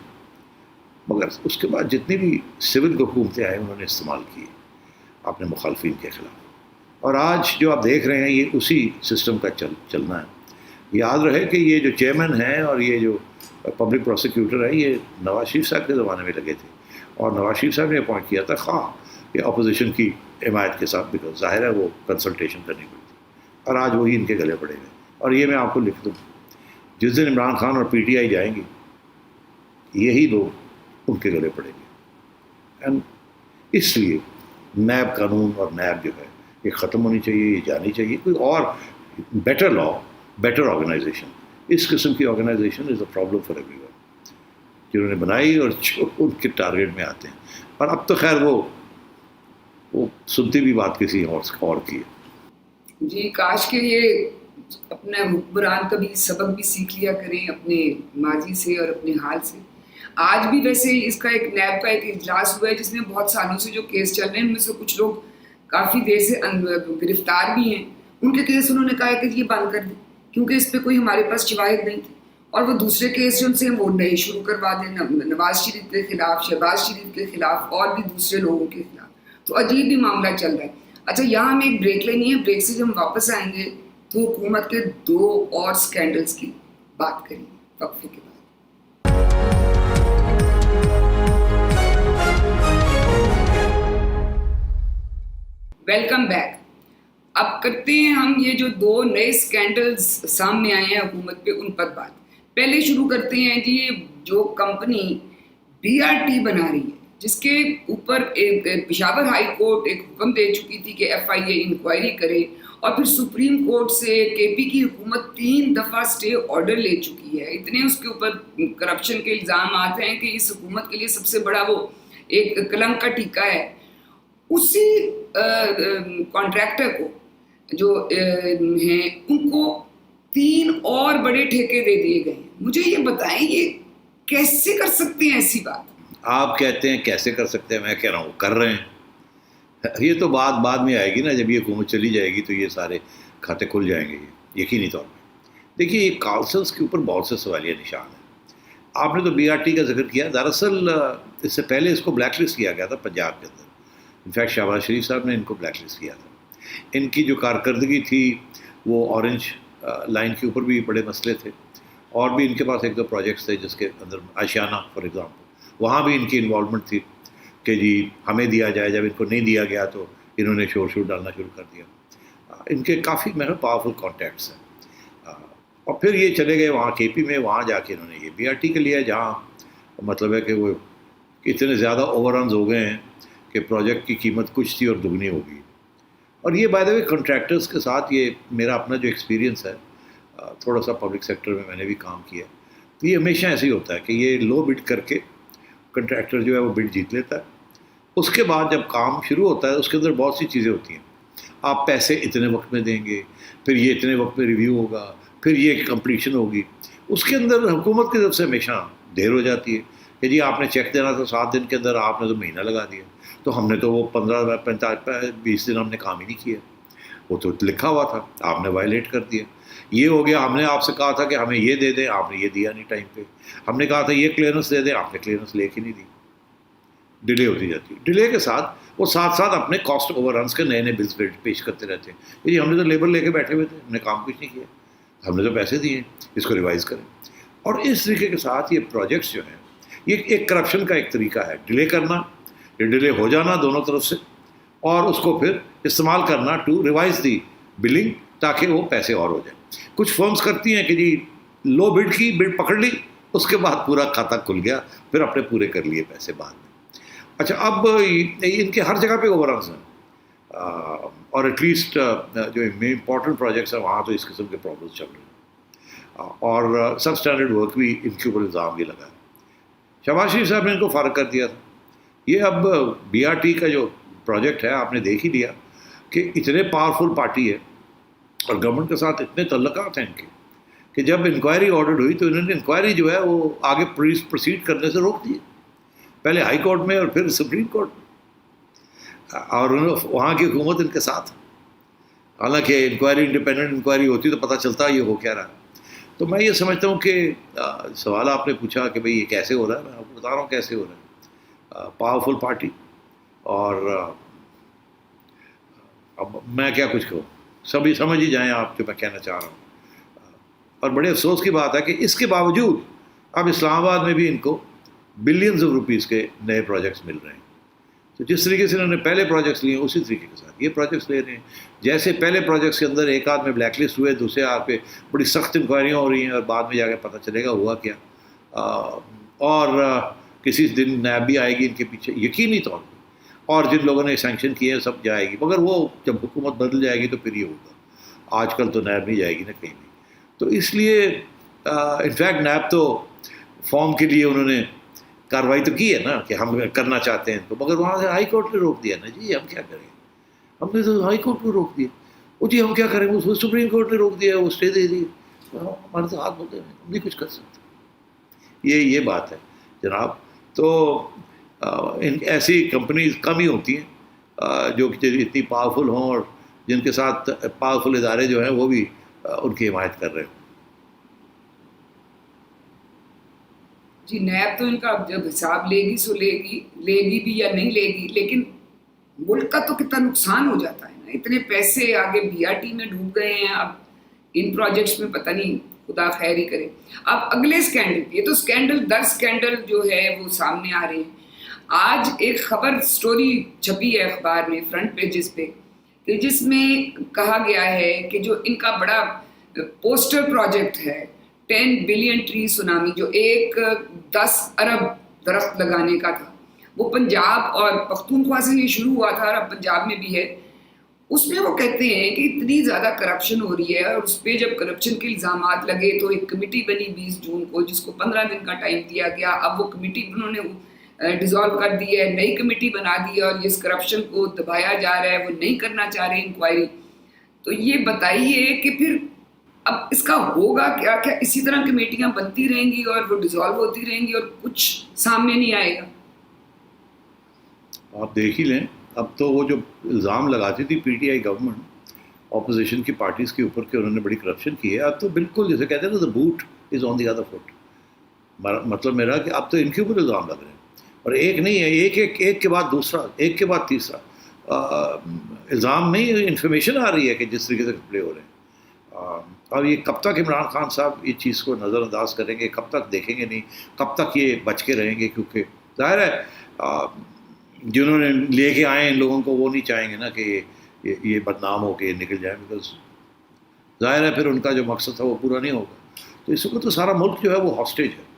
مگر اس کے بعد جتنی بھی سول حکومتیں آئیں انہوں نے استعمال کی اپنے مخالفین کے خلاف. اور آج جو آپ دیکھ رہے ہیں یہ اسی سسٹم کا چلنا ہے. یاد رہے کہ یہ جو چیئرمین ہیں اور یہ جو پبلک پروسیکیوٹر ہیں یہ نواز شریف صاحب کے زمانے میں لگے تھے, اور نواز شریف صاحب نے اپوائنٹ کیا تھا خواہ یہ اپوزیشن کی حمایت کے ساتھ, بیکاز ظاہر ہے وہ کنسلٹیشن کرنی پڑتی. اور آج وہی ان کے گلے پڑے گئے. اور یہ میں آپ کو لکھ دوں, جس دن عمران خان اور PTI جائیں گی یہی لوگ ان کے گلے پڑیں گے. اینڈ اس لیے نیب قانون اور نیب جو ہے یہ ختم ہونی چاہیے, یہ جانی چاہیے. کوئی اور بیٹر لاء, بیٹر آرگنائزیشن, اس قسم کی organisation is a problem for everyone, جنہوں نے بنائی اور جو ان کے ٹارگیٹ میں آتے ہیں. اور اب تو خیر وہ سنتی بھی بات کسی اور کی ہے. جی کاش کہ یہ اپنے حکمران کا بھی سبق بھی سیکھ لیا کریں اپنے ماضی سے اور اپنے حال سے. آج بھی ویسے اس کا ایک نیب کا ایک اجلاس ہوا ہے جس میں بہت سالوں سے جو کیس چل رہے ہیں ان میں سے کچھ لوگ کافی دیر سے گرفتار بھی ہیں. ان کے کیس انہوں نے کہا ہے کہ یہ بند کر دیں کیونکہ اس پہ کوئی ہمارے پاس شواہد نہیں تھی, اور وہ دوسرے کیس جو ان سے وہ نئے شروع کروا دیں, نواز شریف کے خلاف, شہباز شریف کے خلاف اور بھی دوسرے لوگوں کے خلاف. تو عجیب بھی معاملہ چل رہا ہے. اچھا یہاں ہمیں ایک بریک لینی ہے, بریک سے جب ہم واپس آئیں گے تو حکومت کے 2 اور سکینڈلز کی بات کریں گے وقفے کے بعد. Welcome back. اب کرتے ہیں ہم یہ جو 2 نئے سکینڈلز سامنے آئے ہیں حکومت پہ ان پر بات. پہلے شروع کرتے ہیں جی یہ جو کمپنی BRT بنا رہی ہے جس کے اوپر پشاور ہائی کورٹ ایک حکم دے چکی تھی کہ FIA انکوائری کرے, اور پھر سپریم کورٹ سے KP کی حکومت 3 دفعہ سٹے آرڈر لے چکی ہے. اتنے اس کے اوپر کرپشن کے الزامات ہیں کہ اس حکومت کے لیے سب سے بڑا وہ ایک کلنک کا ٹیکہ ہے. اسی کانٹریکٹر کو جو ہیں ان کو 3 اور بڑے ٹھیکے دے دیے گئے ہیں. مجھے یہ بتائیں یہ کیسے کر سکتے ہیں ایسی بات؟ آپ کہتے ہیں کیسے کر سکتے ہیں, میں کہہ رہا ہوں کر رہے ہیں. یہ تو بعد میں آئے گی نا, جب یہ حکومت چلی جائے گی تو یہ سارے کھاتے کھل جائیں گے یقینی طور پہ. دیکھیے یہ کاؤنسلس کے اوپر بہت سے سوالیہ نشان ہیں. آپ نے تو BRT کا ذکر کیا, دراصل اس سے پہلے اس کو بلیک لسٹ کیا گیا تھا پنجاب کے اندر. انفیکٹ شہباز شریف صاحب نے ان کو بلیک لسٹ کیا تھا. ان کی جو کارکردگی تھی وہ اورنج لائن کے اوپر بھی بڑے مسئلے تھے, اور بھی ان کے پاس 1-2 پروجیکٹس تھے جس کے اندر آشیانہ فار ایگزامپل, وہاں بھی ان کی انوالومنٹ تھی. کہ جی ہمیں دیا جائے، جب ان کو نہیں دیا گیا تو انہوں نے شور ڈالنا شروع کر دیا. ان کے کافی میرے پاورفل کانٹیکٹس ہیں. اور پھر یہ چلے گئے وہاں کے پی میں، وہاں جا کے انہوں نے یہ بی آر ٹی کے لیا، جہاں مطلب ہے کہ وہ اتنے زیادہ اوور رنز ہو گئے ہیں کہ پروجیکٹ کی قیمت کچھ تھی اور دگنی ہو گئی. اور یہ بائی دا وے کنٹریکٹرز کے ساتھ، یہ میرا اپنا جو ایکسپیرینس ہے، تھوڑا سا پبلک سیکٹر میں نے بھی کام کیا، تو یہ ہمیشہ ایسے ہی ہوتا ہے کہ یہ لو بڈ کر کے کنٹریکٹر جو ہے وہ بڈ جیت لیتا ہے. اس کے بعد جب کام شروع ہوتا ہے اس کے اندر بہت سی چیزیں ہوتی ہیں. آپ پیسے اتنے وقت میں دیں گے، پھر یہ اتنے وقت میں ریویو ہوگا، پھر یہ کمپلیشن ہوگی. اس کے اندر حکومت کی طرف سے ہمیشہ دیر ہو جاتی ہے کہ جی آپ نے چیک دینا تھا 7 دن کے اندر، آپ نے تو مہینہ لگا دیا. تو ہم نے تو وہ 15-20 دن ہم نے کام ہی نہیں کیا، وہ تو لکھا ہوا تھا، آپ نے وائلیٹ کر دیا. یہ ہو گیا، ہم نے آپ سے کہا تھا کہ ہمیں یہ دے دیں، آپ نے یہ دیا نہیں ٹائم پہ. ہم نے کہا تھا یہ کلیئرنس دے دیں، آپ نے کلیئرنس لے کے نہیں دی. ڈیلے ہوتی جاتی ہے. ڈیلے کے ساتھ وہ ساتھ ساتھ اپنے کاسٹ اوور رنس کے نئے نئے بلز پیش کرتے رہتے ہیں. جی ہم نے تو لیبر لے کے بیٹھے ہوئے تھے، ہم نے کام کچھ نہیں کیا، ہم نے تو پیسے دیے، اس کو ریوائز کریں. اور اس طریقے کے ساتھ یہ پروجیکٹس جو ہیں، یہ ایک کرپشن کا ایک طریقہ ہے، ڈیلے کرنا، ڈیلے ہو جانا دونوں طرف سے، اور اس کو پھر استعمال کرنا ٹو ریوائز دی بلنگ تاکہ وہ پیسے اور ہو جائیں. کچھ فرمز کرتی ہیں کہ جی لو بڈ کی، بڈ پکڑ لی، اس کے بعد پورا کھاتا کھل گیا، پھر اپنے پورے کر لیے پیسے بعد میں. اچھا، اب ان کے ہر جگہ پہ اوور رنس ہیں، اور ایٹ لیسٹ جو امپورٹنٹ پروجیکٹس ہیں وہاں تو اس قسم کے پرابلمس چل رہے ہیں، اور سب اسٹینڈرڈ ورک بھی ان کے اوپر الزام بھی لگا ہے. شہباز شریف صاحب نے ان کو فارغ کر دیا تھا. یہ اب بی آر ٹی کا جو پروجیکٹ ہے آپ نے دیکھ ہی لیا کہ اتنے پاورفل پارٹی ہے اور گورنمنٹ کے ساتھ اتنے تعلقات ہیں ان کے کہ جب انکوائری آرڈر ہوئی تو انہوں نے انکوائری جو ہے وہ آگے پروسیڈ کرنے سے روک دی، پہلے ہائی کورٹ میں اور پھر سپریم کورٹ میں. اور وہاں کی حکومت ان کے ساتھ، حالانکہ انکوائری انڈیپینڈنٹ انکوائری ہوتی تو پتہ چلتا یہ ہو کیا رہا. تو میں یہ سمجھتا ہوں کہ سوال آپ نے پوچھا کہ بھئی یہ کیسے ہو رہا ہے، میں آپ کو بتا رہا ہوں کیسے ہو رہا ہے. پاورفل پارٹی، اور اب میں کیا کچھ کہوں، سبھی سمجھ ہی جائیں آپ جو میں کہنا چاہ رہا ہوں. اور بڑے افسوس کی بات ہے کہ اس کے باوجود اب اسلام آباد میں بھی ان کو بلینز آف روپیز کے نئے پروجیکٹس مل رہے ہیں. تو جس طریقے سے انہوں نے پہلے پروجیکٹس لیے اسی طریقے کے ساتھ یہ پروجیکٹس لے رہے ہیں. جیسے پہلے پروجیکٹس کے اندر ایک آدھ میں بلیک لسٹ ہوئے، دوسرے آدھ پہ بڑی سخت انکوائریاں ہو رہی ہیں، اور بعد میں جا کے پتہ چلے گا ہوا کیا. اور کسی دن نیب بھی آئے گی ان کے پیچھے یقینی طور پہ، اور جن لوگوں نے سینکشن کیے ہیں سب جائے گی، مگر وہ جب حکومت بدل جائے گی تو پھر یہ ہوگا. آج کل تو نیب نہیں جائے گی نا کہیں بھی. تو اس لیے انفیکٹ نیب تو فارم کے لیے انہوں نے کارروائی تو کی ہے نا کہ ہم کرنا چاہتے ہیں تو، مگر وہاں سے ہائی کورٹ نے روک دیا نا. جی ہم کیا کریں، ہم نے تو ہائی کورٹ کو روک دیا. وہ جی ہم کیا کریں، وہ سپریم کورٹ نے روک دیا، وہ اسٹے دے دی، ہمارے تو ہاتھ بولتے ہیں، ہم نہیں کچھ کر سکتے. یہ بات ہے جناب. تو ایسی کمپنیز کم ہی ہوتی ہیں جو کہ اتنی پاورفل ہوں اور جن کے ساتھ پاورفل ادارے جو ہیں وہ بھی ان کی حمایت کر رہے ہیں. جی نیب تو ان کا جب حساب لے گی سو لے گی بھی یا نہیں لے گی، لیکن ملک کا تو کتنا نقصان ہو جاتا ہے نا. اتنے پیسے آگے بی آر ٹی میں ڈوب گئے ہیں، اب ان پروجیکٹس میں پتہ نہیں خدا خیر ہی کرے. اب اگلے سکینڈل، یہ تو سکینڈل در سکینڈل جو ہے وہ سامنے آ رہے ہیں. آج ایک خبر سٹوری چھپی ہے اخبار میں فرنٹ پیجز پہ، کہ جس میں کہا گیا ہے کہ جو ان کا بڑا پوسٹر پروجیکٹ ہے 10 بلین ٹری سونامی، جو 10 ارب درخت لگانے کا تھا، وہ پنجاب اور پختونخوا سے یہ شروع ہوا تھا اور اب پنجاب میں بھی ہے. اس میں وہ کہتے ہیں کہ اتنی زیادہ کرپشن ہو رہی ہے، اور اس پہ جب کرپشن کے الزامات لگے تو ایک کمیٹی بنی 20 جون کو، جس کو 15 دن کا ٹائم دیا گیا. اب وہ کمیٹی انہوں نے ڈیزالو کر دی ہے، نئی کمیٹی بنا دی ہے، اور اس کرپشن کو دبایا جا رہا ہے، وہ نہیں کرنا چاہ رہے انکوائری. تو یہ بتائیے کہ پھر اب اس کا ہوگا کیا؟ کیا اسی طرح کمیٹیاں بنتی رہیں گی اور وہ ڈیزالو ہوتی رہیں گی اور کچھ سامنے نہیں آئے گا؟ آپ دیکھ ہی لیں، اب تو وہ جو الزام لگاتی تھی P T I government opposition کی پارٹیز کے اوپر کہ انہوں نے بڑی کرپشن کی ہے، اب تو بالکل جیسے کہتے ہیں نا، the boot is on the other foot. مطلب میرا کہ اب تو ان کے اوپر الزام لگ رہے ہیں، اور ایک نہیں ہے، ایک کے بعد دوسرا، ایک کے بعد تیسرا الزام نہیں، انفارمیشن آ رہی ہے کہ جس طریقے سے کپڑے ہو رہے ہیں. اور یہ کب تک عمران خان صاحب اس چیز کو نظر انداز کریں گے، کب تک دیکھیں گے نہیں، کب تک یہ بچ کے رہیں گے؟ کیونکہ ظاہر ہے جنہوں نے لے کے آئے ان لوگوں کو وہ نہیں چاہیں گے نا کہ یہ بدنام ہو کے نکل جائیں، بیکاز ظاہر ہے پھر ان کا جو مقصد تھا وہ پورا نہیں ہوگا. تو اس وقت تو سارا ملک جو ہے وہ ہاسٹیج ہے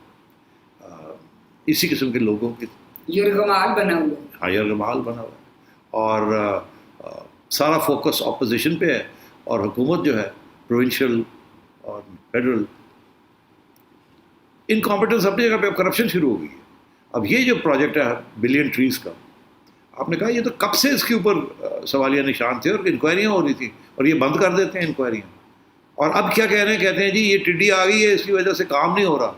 اسی قسم کے لوگوں کی، یرغمال بنا ہوا ہے. ہاں یرغمال بنا ہوا ہے، اور سارا فوکس اپوزیشن پہ ہے، اور حکومت جو ہے پروونشل اور فیڈرل انکمپیٹنس اپنی جگہ پہ. اب کرپشن شروع ہو گئی ہے. اب یہ جو پروجیکٹ ہے بلین ٹریز کا، آپ نے کہا یہ تو کب سے اس کے اوپر سوالیہ نشان تھے اور انکوائریاں ہو رہی تھی، اور یہ بند کر دیتے ہیں انکوائریاں. اور اب کیا کہہ رہے ہیں، کہتے ہیں جی یہ ٹڈی آ گئی ہے اس کی وجہ سے کام نہیں ہو رہا،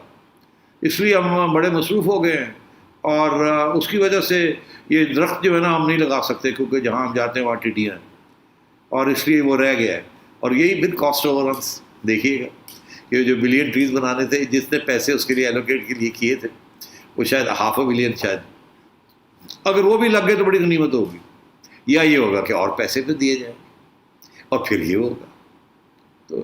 اس لیے ہم بڑے مصروف ہو گئے ہیں، اور اس کی وجہ سے یہ درخت جو ہے نا ہم نہیں لگا سکتے کیونکہ جہاں ہم جاتے ہیں وہاں ٹڈیاں ہیں، اور اس لیے وہ رہ گیا ہے. اور یہی پھر کاسٹ اووررنس دیکھیے گا، یہ جو بلین ٹریز بنانے تھے، جس نے پیسے اس کے لیے ایلوکیٹ کے لیے کیے تھے وہ شاید $500 ملین، شاید اگر وہ بھی لگ گئے تو بڑی غنیمت ہوگی. یا یہ ہوگا کہ اور پیسے پہ دیے جائیں اور پھر یہ ہوگا. تو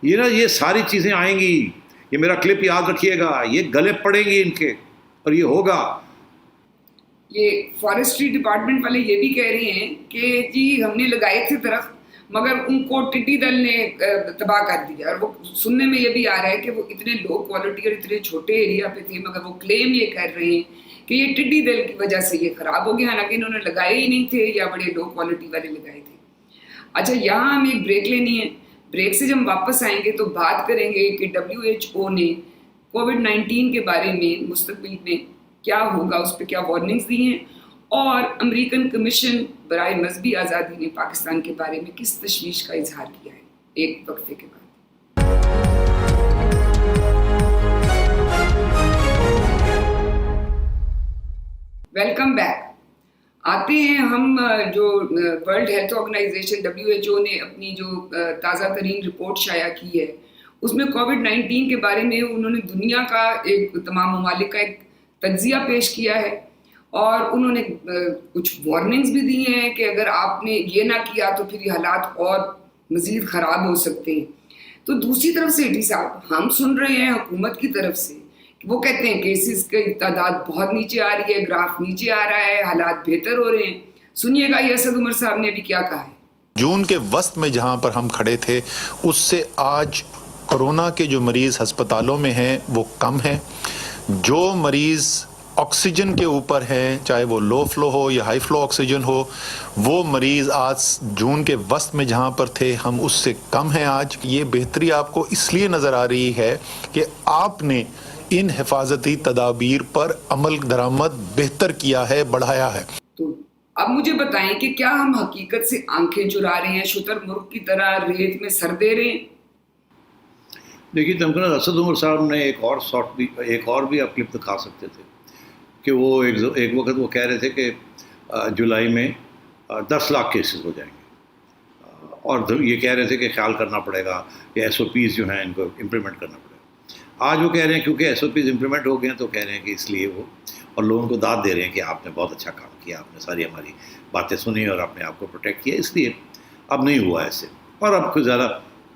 یہ نا یہ ساری چیزیں آئیں گی. یہ میرا کلپ یاد رکھیے گا، یہ گلے پڑیں گے ان کے، اور یہ ہوگا. یہ فارسٹری ڈپارٹمنٹ والے یہ بھی کہہ رہے ہیں کہ جی ہم نے لگائے تھے درخت مگر ان کو ٹڈی دل نے تباہ کر دیا. اور وہ سننے میں یہ بھی آ رہا ہے کہ وہ اتنے لو کوالٹی اور اتنے چھوٹے ایریا پہ تھے، مگر وہ کلیم یہ کر رہے ہیں کہ یہ ٹڈی دل کی وجہ سے یہ خراب ہو گیا، حالانکہ انہوں نے لگائے ہی نہیں تھے یا بڑے لو کوالٹی والے لگائے تھے. اچھا یہاں ہمیں ایک بریک لینی ہے. بریک سے جب ہم واپس آئیں گے تو بات کریں گے کہ WHO نے کووڈ-19 کے بارے میں مستقبل میں کیا ہوگا، اس پہ کیا وارننگز دی ہیں، اور امریکن کمیشن برائے مذہبی آزادی نے پاکستان کے بارے میں کس تشویش کا اظہار کیا ہے. ایک وقفے کے بعد. Welcome back. آتے ہیں ہم جو ورلڈ ہیلتھ آرگنائزیشن WHO نے اپنی جو تازہ ترین رپورٹ شائع کی ہے، اس میں کووڈ-19 کے بارے میں انہوں نے دنیا کا ایک تمام ممالک کا ایک تجزیہ پیش کیا ہے، اور انہوں نے کچھ وارننگز بھی دی ہیں کہ اگر آپ نے یہ نہ کیا تو پھر یہ حالات اور مزید خراب ہو سکتے ہیں. تو دوسری طرف سے ایڈی صاحب ہم سن رہے ہیں حکومت کی طرف سے کہ وہ کہتے ہیں کیسز کی تعداد بہت نیچے آ رہی ہے، گراف نیچے آ رہا ہے، حالات بہتر ہو رہے ہیں. سنیے گا یہ اسد عمر صاحب نے ابھی کیا کہا ہے. جون کے وسط میں جہاں پر ہم کھڑے تھے اس سے آج کورونا کے جو مریض ہسپتالوں میں ہیں وہ کم ہیں. جو مریض آکسیجن کے اوپر ہیں، چاہے وہ لو فلو ہو یا ہائی فلو آکسیجن ہو، وہ مریض آج جون کے وسط میں جہاں پر تھے ہم اس سے کم ہیں. آج یہ بہتری آپ کو اس لیے نظر آ رہی ہے کہ آپ نے ان حفاظتی تدابیر پر عمل درآمد بہتر کیا ہے، بڑھایا ہے. تو اب مجھے بتائیں کہ کیا ہم حقیقت سے آنکھیں چرا رہے ہیں، شتر مرغ کی طرح ریت میں سر دے رہے ہیں؟ دیکھیے تمکن اسد عمر صاحب نے ایک اور بھی آپ کلپ دکھا سکتے تھے کہ وہ ایک وقت وہ کہہ رہے تھے کہ جولائی میں 10 لاکھ کیسز ہو جائیں گے، اور یہ کہہ رہے تھے کہ خیال کرنا پڑے گا کہ SOPs جو ہیں ان کو امپلیمنٹ کرنا پڑے گا. آج وہ کہہ رہے ہیں کیونکہ SOPs امپلیمنٹ ہو گئے ہیں تو کہہ رہے ہیں کہ اس لیے وہ، اور لوگوں کو داد دے رہے ہیں کہ آپ نے بہت اچھا کام کیا، آپ نے ساری ہماری باتیں سنی اور اپنے آپ کو پروٹیکٹ کیا، اس لیے اب نہیں ہوا ایسے، اور اب کوئی زیادہ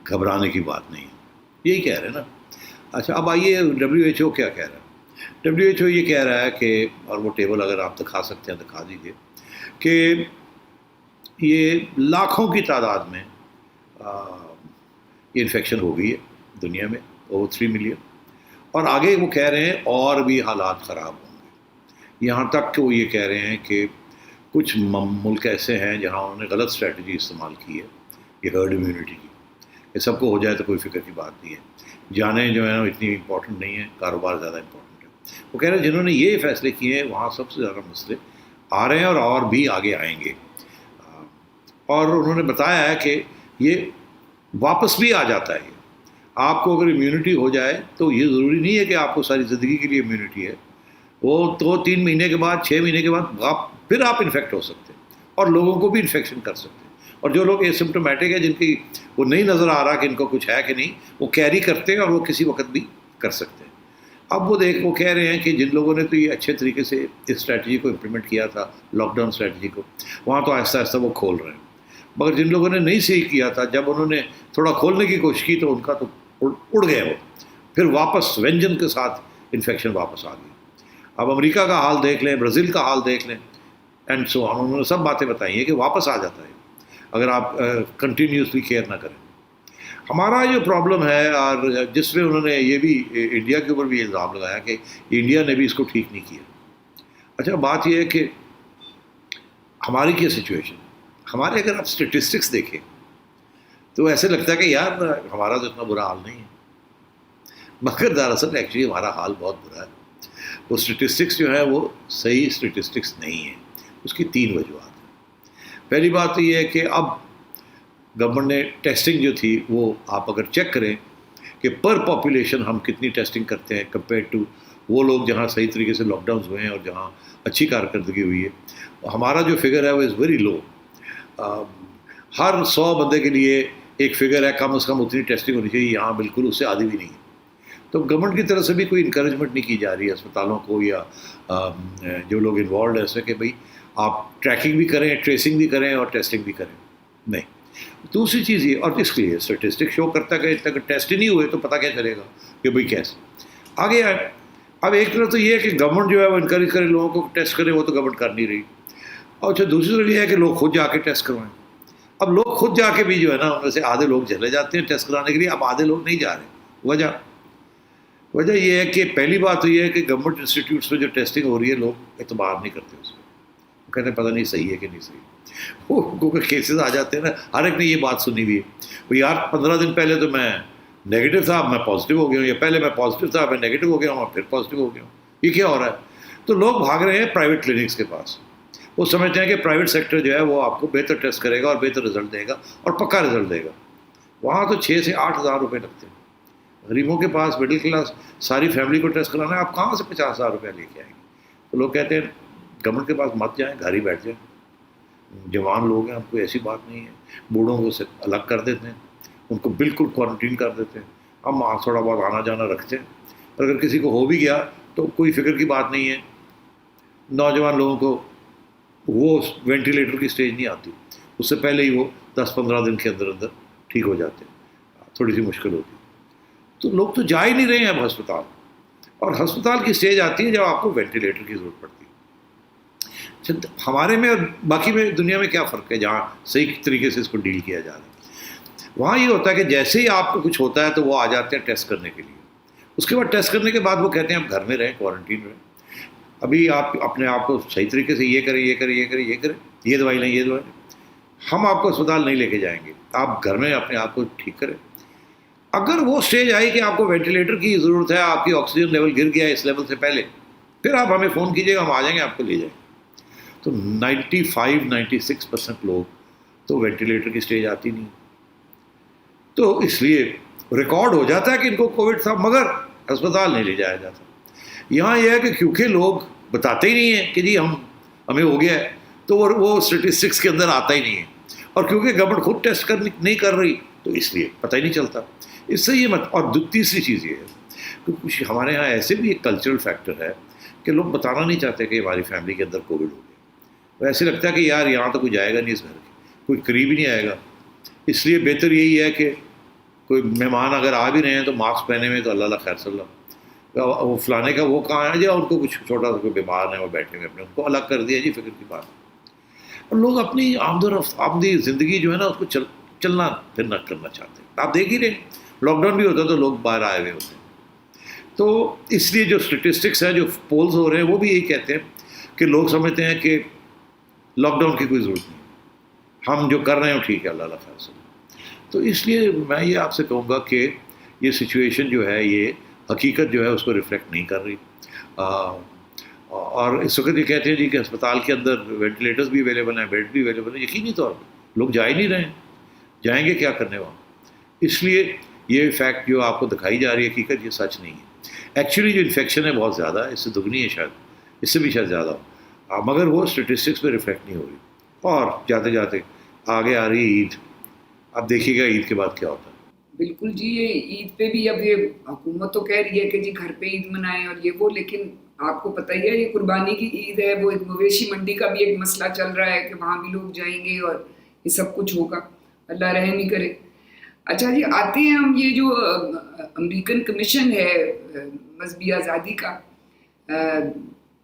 گھبرانے کی بات نہیں ہے. یہی کہہ رہے ہیں نا. اچھا اب آئیے WHO کیا کہہ رہا ہے. WHO یہ کہہ رہا ہے کہ، اور وہ ٹیبل اگر آپ دکھا سکتے ہیں دکھا دیجیے، کہ یہ لاکھوں کی تعداد میں یہ انفیکشن ہو گئی ہے دنیا میں، over 3 ملین، اور آگے وہ کہہ رہے ہیں اور بھی حالات خراب ہوں گے. یہاں تک کہ وہ یہ کہہ رہے ہیں کہ کچھ ملک ایسے ہیں جہاں انہوں نے غلط اسٹریٹجی استعمال کی ہے یہ ہرڈ امیونٹی کی، کہ سب کو ہو جائے تو کوئی فکر کی بات نہیں ہے، جانیں جو ہیں اتنی امپورٹنٹ نہیں ہیں، کاروبار زیادہ امپورٹنٹ ہے. وہ کہہ رہے ہیں جنہوں نے یہ فیصلے کیے ہیں وہاں سب سے زیادہ مسئلے آ رہے ہیں اور بھی آگے آئیں گے. اور انہوں نے بتایا ہے کہ یہ واپس بھی آ جاتا ہے. آپ کو اگر امیونٹی ہو جائے تو یہ ضروری نہیں ہے کہ آپ کو ساری زندگی کے لیے امیونٹی ہے، وہ 2-3 مہینے کے بعد، 6 مہینے کے بعد پھر آپ انفیکٹ ہو سکتے ہیں اور لوگوں کو بھی انفیکشن کر سکتے ہیں. اور جو لوگ ایسمپٹومیٹک ہے، جن کی وہ نہیں نظر آ رہا کہ ان کو کچھ ہے کہ نہیں، وہ کیری کرتے ہیں اور وہ کسی وقت بھی کر سکتے ہیں. اب وہ کہہ رہے ہیں کہ جن لوگوں نے تو یہ اچھے طریقے سے اس اسٹریٹجی کو امپلیمنٹ کیا تھا، لاک ڈاؤن اسٹریٹجی کو، وہاں تو آہستہ آہستہ وہ کھول رہے ہیں. مگر جن لوگوں نے نہیں صحیح کیا تھا، جب انہوں نے تھوڑا کھولنے کی کوشش کی تو ان کا تو اڑ گئے وہ، پھر واپس وینجن کے ساتھ انفیکشن واپس آ گئی. اب امریکہ کا حال دیکھ لیں، برازیل کا حال دیکھ لیں، اینڈ سو آن. انہوں نے سب باتیں بتائی ہیں کہ واپس آ جاتا ہے اگر آپ کنٹینیوسلی کیئر نہ کریں. ہمارا جو پرابلم ہے اور جس میں انہوں نے یہ بھی انڈیا کے اوپر بھی الزام لگایا کہ انڈیا نے بھی اس کو ٹھیک نہیں کیا. اچھا بات یہ ہے کہ ہماری کیا سچویشن، ہمارے اگر آپ اسٹیٹسٹکس دیکھیں تو ایسے لگتا ہے کہ یار ہمارا تو اتنا برا حال نہیں ہے، مگر دراصل ایکچولی ہمارا حال بہت برا ہے. وہ اسٹیٹسٹکس جو ہے وہ صحیح اسٹیٹسٹکس نہیں ہیں. اس کی 3 وجوہات ہیں. پہلی بات تو یہ ہے کہ اب گورنمنٹ نے ٹیسٹنگ جو تھی وہ آپ اگر چیک کریں کہ پر پاپولیشن ہم کتنی ٹیسٹنگ کرتے ہیں کمپیئر ٹو وہ لوگ جہاں صحیح طریقے سے لاک ڈاؤنز ہوئے ہیں اور جہاں اچھی کارکردگی ہوئی ہے، ہمارا جو فگر ہے وہ از ویری لو. ہر 100 بندے کے لیے ایک فگر ہے کم از کم اتنی ٹیسٹنگ ہونی چاہیے، یہاں بالکل اس سے آدھی بھی نہیں ہے. تو گورنمنٹ کی طرف سے بھی کوئی انکریجمنٹ نہیں کی جا رہی ہے اسپتالوں کو یا جو لوگ انوالوڈ ہیں اس میں کہ بھائی آپ ٹریکنگ بھی کریں، ٹریسنگ بھی کریں اور ٹیسٹنگ بھی کریں. نہیں. دوسری چیز یہ، اور اس کے لیے اسٹیٹسٹک شو کرتا ہے کہ اتنا ٹیسٹ ہی نہیں ہوئے تو پتہ کیا چلے گا کہ بھائی کیسے آگے آئے. اب ایک طرف تو یہ ہے کہ گورنمنٹ جو ہے وہ انکریج کرے لوگوں کو ٹیسٹ کرے، وہ تو گورنمنٹ کر نہیں رہی. اور اچھا دوسری طرف یہ ہے کہ لوگ خود جا کے ٹیسٹ کروائیں. اب لوگ خود جا کے بھی جو ہے نا ان میں سے آدھے لوگ چلے جاتے ہیں ٹیسٹ کرانے کے لیے، اب آدھے لوگ نہیں جا رہے. وجہ یہ ہے کہ پہلی بات تو یہ ہے کہ گورنمنٹ انسٹیٹیوٹس میں جو ٹیسٹنگ ہو رہی ہے لوگ اعتبار نہیں کرتے اس میں، وہ کہتے ہیں پتہ نہیں صحیح ہے کہ نہیں صحیح. وہ کیونکہ کیسز آ جاتے ہیں نا، ہر ایک نے یہ بات سنی ہوئی ہے وہ یار 15 دن پہلے تو میں نیگیٹو تھا اب میں پازیٹیو ہو گیا ہوں، یا پہلے میں پازیٹیو تھا اب میں نیگیٹو ہو گیا ہوں اور پھر پازیٹیو ہو گیا ہوں. یہ کیا ہو رہا ہے؟ تو لوگ بھاگ رہے ہیں پرائیویٹ کلینکس کے پاس. وہ سمجھتے ہیں کہ پرائیویٹ سیکٹر جو ہے وہ آپ کو بہتر ٹیسٹ کرے گا اور بہتر رزلٹ دے گا اور پکا رزلٹ دے گا. وہاں تو 6 سے 8 ہزار روپے لگتے ہیں. غریبوں کے پاس مڈل کلاس ساری فیملی کو ٹیسٹ کرانا ہے، آپ کہاں سے 50,000 روپیہ لے کے آئیں گے؟ تو لوگ کہتے ہیں گورنمنٹ کے پاس مت جائیں، گھر ہی بیٹھ جائیں. جوان لوگ ہیں، ہم کو ایسی بات نہیں ہے. بوڑھوں کو الگ کر دیتے ہیں، ان کو بالکل کوارنٹین کر دیتے ہیں. ہم تھوڑا بہت آنا جانا رکھتے ہیں، اور اگر کسی کو ہو بھی گیا تو کوئی فکر کی بات نہیں ہے. نوجوان لوگوں کو وہ وینٹیلیٹر کی اسٹیج نہیں آتی، اس سے پہلے ہی وہ 10-15 دن کے اندر اندر ٹھیک ہو جاتے ہیں. تھوڑی سی مشکل ہوتی ہے. تو لوگ تو جا ہی نہیں رہے ہیں اب ہسپتال، اور ہسپتال کی اسٹیج آتی ہے جب آپ کو وینٹیلیٹر کی ضرورت پڑتی ہے. ہمارے میں اور باقی میں دنیا میں کیا فرق ہے جہاں صحیح طریقے سے اس کو ڈیل کیا جا رہا ہے؟ وہاں یہ ہوتا ہے کہ جیسے ہی آپ کو کچھ ہوتا ہے تو وہ آ جاتے ہیں ٹیسٹ کرنے کے لیے. اس کے بعد ٹیسٹ کرنے کے بعد وہ کہتے ہیں آپ گھر میں رہیں، کوارنٹین رہیں. ابھی آپ اپنے آپ کو صحیح طریقے سے یہ کریں یہ کریں یہ کریں یہ کریں، یہ دوائی لیں یہ دوائی لیں. ہم آپ کو اسپتال نہیں لے کے جائیں گے، آپ گھر میں اپنے آپ کو ٹھیک کریں. اگر وہ اسٹیج آئی کہ آپ کو وینٹیلیٹر کی ضرورت ہے، آپ کی آکسیجن لیول گر گیا اس لیول سے پہلے، پھر آپ ہمیں فون کیجیے گا، ہم آ جائیں گے آپ کو لے جائیں گے. تو 95-96% لوگ تو وینٹیلیٹر کی اسٹیج آتی نہیں. تو اس لیے ریکارڈ ہو جاتا ہے کہ ان کو کووڈ تھا مگر ہسپتال نہیں لے جایا جاتا. یہاں یہ ہے کہ کیونکہ لوگ بتاتے ہی نہیں ہیں کہ جی ہمیں ہو گیا ہے، تو وہ اسٹیٹسٹکس کے اندر آتا ہی نہیں ہے. اور کیونکہ گورنمنٹ خود ٹیسٹ نہیں کر رہی تو اس لیے پتہ ہی نہیں چلتا. اس سے یہ مت. اور تیسری چیز یہ ہے کہ کچھ ہمارے یہاں ایسے بھی ایک کلچرل فیکٹر ہے کہ لوگ بتانا نہیں چاہتے کہ ہماری فیملی کے اندر کووڈ ہو گیا. ویسے لگتا ہے کہ یار یہاں تو کوئی جائے گا نہیں اس گھر کے، کوئی قریب ہی نہیں آئے گا. اس لیے بہتر یہی ہے کہ کوئی مہمان اگر آ بھی رہے ہیں تو ماسک پہنے ہوئے تو اللہ اللہ خیر صلی اللہ. وہ فلانے کا وہ کہاں ہے جی، ان کو کچھ چھوٹا سا کوئی بیمار ہے وہ بیٹھے ہوئے اپنے، ان کو الگ کر دیا جی، فکر کی بات. اور لوگ اپنی آمدی زندگی جو ہے نا اس کو چلنا پھرنا کرنا چاہتے ہیں. آپ دیکھ ہی رہے لاک ڈاؤن بھی ہوتا تو لوگ باہر آئے ہوئے ہوتے ہیں. تو اس لیے جو اسٹیٹسٹکس ہیں جو پولز ہو رہے ہیں وہ بھی یہی کہتے ہیں کہ لوگ سمجھتے ہیں کہ لاک ڈاؤن کی کوئی ضرورت نہیں، ہم جو کر رہے ہیں وہ ٹھیک ہے، اللہ اللہ خیر سے. تو اس لیے میں یہ آپ سے کہوں گا کہ یہ سچویشن جو ہے یہ حقیقت جو ہے اس کو ریفلیکٹ نہیں کر رہی. اور اس وقت یہ کہتے ہیں جی کہ ہسپتال کے اندر وینٹیلیٹرز بھی اویلیبل ہیں، بیڈ بھی اویلیبل ہیں. یقینی طور پر لوگ جا ہی نہیں رہے ہیں، جائیں گے کیا کرنے وہاں. اس لیے یہ فیکٹ جو آپ کو دکھائی جا رہی ہے حقیقت یہ سچ نہیں ہے. ایکچولی جو انفیکشن ہے بہت زیادہ ہے، اس سے دگنی ہے، شاید اس سے بھی شاید زیادہ ہو، مگر وہ اسٹیٹسٹکس پہ ریفلیکٹ نہیں ہو رہی. اور جاتے جاتے آگے آ رہی ہے عید. اب دیکھیے گا عید کے بعد کیا ہوتا ہے. بالکل جی، یہ عید پہ بھی اب یہ حکومت تو کہہ رہی ہے کہ جی گھر پہ عید منائیں اور یہ وہ، لیکن آپ کو پتہ ہی ہے یہ قربانی کی عید ہے، وہ ایک مویشی منڈی کا بھی ایک مسئلہ چل رہا ہے کہ وہاں بھی لوگ جائیں گے اور یہ سب کچھ ہوگا. اللہ رحم ہی کرے. اچھا جی، آتے ہیں ہم یہ جو امریکن کمیشن ہے مذہبی آزادی کا،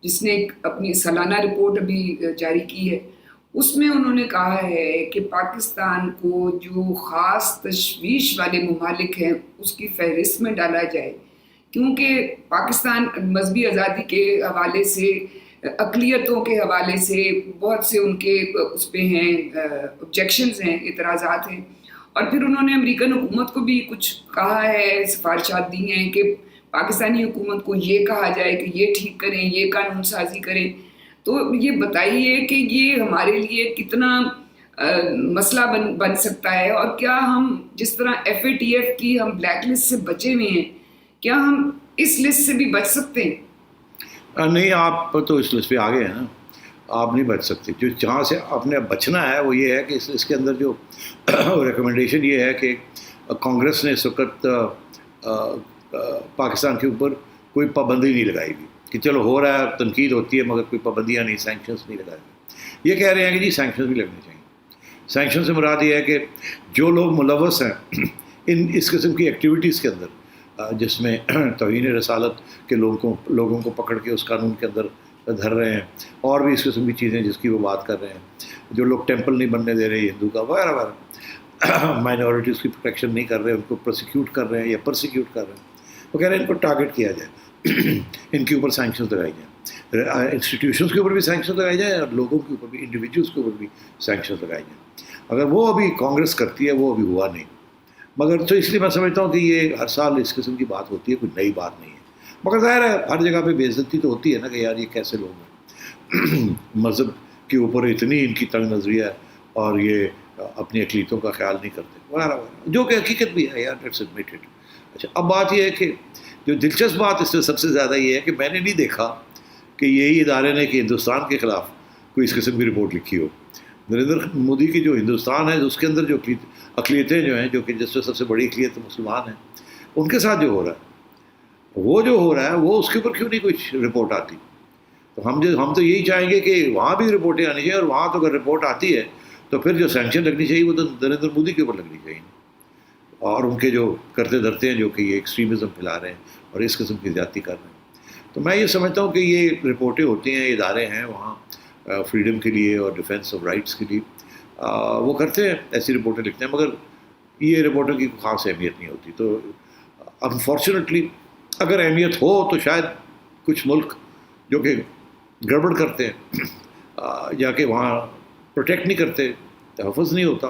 جس نے ایک اپنی سالانہ رپورٹ ابھی جاری کی ہے، اس میں انہوں نے کہا ہے کہ پاکستان کو جو خاص تشویش والے ممالک ہیں اس کی فہرست میں ڈالا جائے، کیونکہ پاکستان مذہبی آزادی کے حوالے سے، اقلیتوں کے حوالے سے بہت سے ان کے اس پہ ہیں آبجیکشنز ہیں، اعتراضات ہیں. اور پھر انہوں نے امریکن حکومت کو بھی کچھ کہا ہے، سفارشات دی ہیں کہ پاکستانی حکومت کو یہ کہا جائے کہ یہ ٹھیک کریں، یہ قانون سازی کریں. تو یہ بتائیے کہ یہ ہمارے لیے کتنا مسئلہ بن سکتا ہے، اور کیا ہم جس طرح FATF کی ہم بلیک لسٹ سے بچے ہوئے ہیں، کیا ہم اس لسٹ سے بھی بچ سکتے ہیں؟ نہیں، آپ تو اس لسٹ پہ آ گئے ہیں نا، آپ نہیں بچ سکتے. جو جہاں سے آپ نے بچنا ہے وہ یہ ہے کہ اس کے اندر جو ریکمنڈیشن یہ ہے کہ کانگریس نے اس وقت پاکستان کے اوپر کوئی پابندی نہیں لگائی ہوئی کہ چلو ہو رہا ہے، تنقید ہوتی ہے مگر کوئی پابندیاں نہیں، سینکشنز نہیں لگائے ہوئے. یہ کہہ رہے ہیں کہ جی سینکشنز بھی لگنے چاہیے. سینکشن سے مراد یہ ہے کہ جو لوگ ملوث ہیں اس قسم کی ایکٹیویٹیز کے اندر، جس میں توہین رسالت کے لوگوں کو پکڑ کے اس قانون کے اندر دھر رہے ہیں، اور بھی اس قسم کی چیزیں جس کی وہ بات کر رہے ہیں، جو لوگ ٹیمپل نہیں بننے دے رہے ہندو کا وغیرہ وغیرہ، مائنورٹیز کی پروٹیکشن نہیں کر رہے، ان کو پروسیکیوٹ کر رہے ہیں یا پرسیکیوٹ کر رہے ہیں، وہ کہہ رہے ہیں ان کو ٹارگیٹ کیا جائے، ان کے اوپر سینکشنز لگائی جائیں، انسٹیٹیوشنز کے اوپر بھی سینکشنز لگائی جائیں اور لوگوں کے اوپر بھی، انڈیویجولس کے اوپر بھی سینکشنز لگائی جائیں. اگر وہ ابھی کانگریس کرتی ہے، وہ ابھی ہوا نہیں. مگر تو اس لیے میں سمجھتا ہوں کہ یہ ہر سال اس قسم کی بات ہوتی ہے، کوئی نئی بات نہیں ہے. مگر ظاہر ہے ہر جگہ پہ بے عزتی تو ہوتی ہے نا، کہ یار یہ کیسے لوگ ہیں، مذہب کے اوپر اتنی ان کی تنگ نظریہ ہے اور یہ اپنی اقلیتوں کا خیال نہیں کرتے وغیرہ وغیرہ، جو کہ حقیقت بھی ہے یار، لیٹس ایڈمٹ اٹ. اچھا، اب بات یہ ہے کہ جو دلچسپ بات اس میں سب سے زیادہ یہ ہے کہ میں نے نہیں دیکھا کہ یہی ادارے نے کہ ہندوستان کے خلاف کوئی اس قسم کی رپورٹ لکھی ہو. نریندر مودی کی جو ہندوستان ہے، اس کے اندر جو اقلیتیں جو ہیں، جو کہ جس میں سب سے بڑی اقلیت مسلمان ہیں، ان کے ساتھ جو ہو رہا ہے، وہ جو ہو رہا ہے وہ اس کے اوپر کیوں نہیں کچھ رپورٹ آتی؟ تو ہم تو یہی چاہیں گے کہ وہاں بھی رپورٹیں آنی چاہیے، اور وہاں تو اگر رپورٹ آتی ہے تو پھر جو سینکشن لگنی چاہیے وہ تو نریندر مودی کے اوپر لگنی چاہیے، اور ان کے جو کرتے دھرتے ہیں، جو کہ یہ ایکسٹریمزم پھیلا رہے ہیں اور اس قسم کی زیادتی کر رہے ہیں. تو میں یہ سمجھتا ہوں کہ یہ رپورٹیں ہوتی ہیں، ادارے ہیں وہاں فریڈم کے لیے اور ڈیفینس آف رائٹس کے لیے، وہ کرتے ہیں، ایسی رپورٹیں لکھتے ہیں، مگر یہ رپورٹوں کی خاص اہمیت نہیں ہوتی. تو انفارچونیٹلی اگر اہمیت ہو تو شاید کچھ ملک جو کہ گڑبڑ کرتے ہیں یا کہ وہاں پروٹیکٹ نہیں کرتے، تحفظ نہیں ہوتا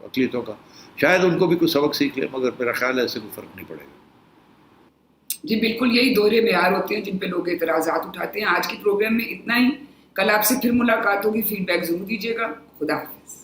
اقلیتوں کا، شاید ان کو بھی کچھ سبق سیکھ لیں، مگر میرا خیال ہے ایسے کوئی فرق نہیں پڑے گا. جی بالکل، یہی دوہرے معیار ہوتے ہیں جن پہ لوگ اعتراضات اٹھاتے ہیں. آج کے پروگرام میں اتنا ہی. کل آپ سے پھر ملاقات ہوگی. فیڈ بیک ضرور دیجیے گا. خدا حافظ.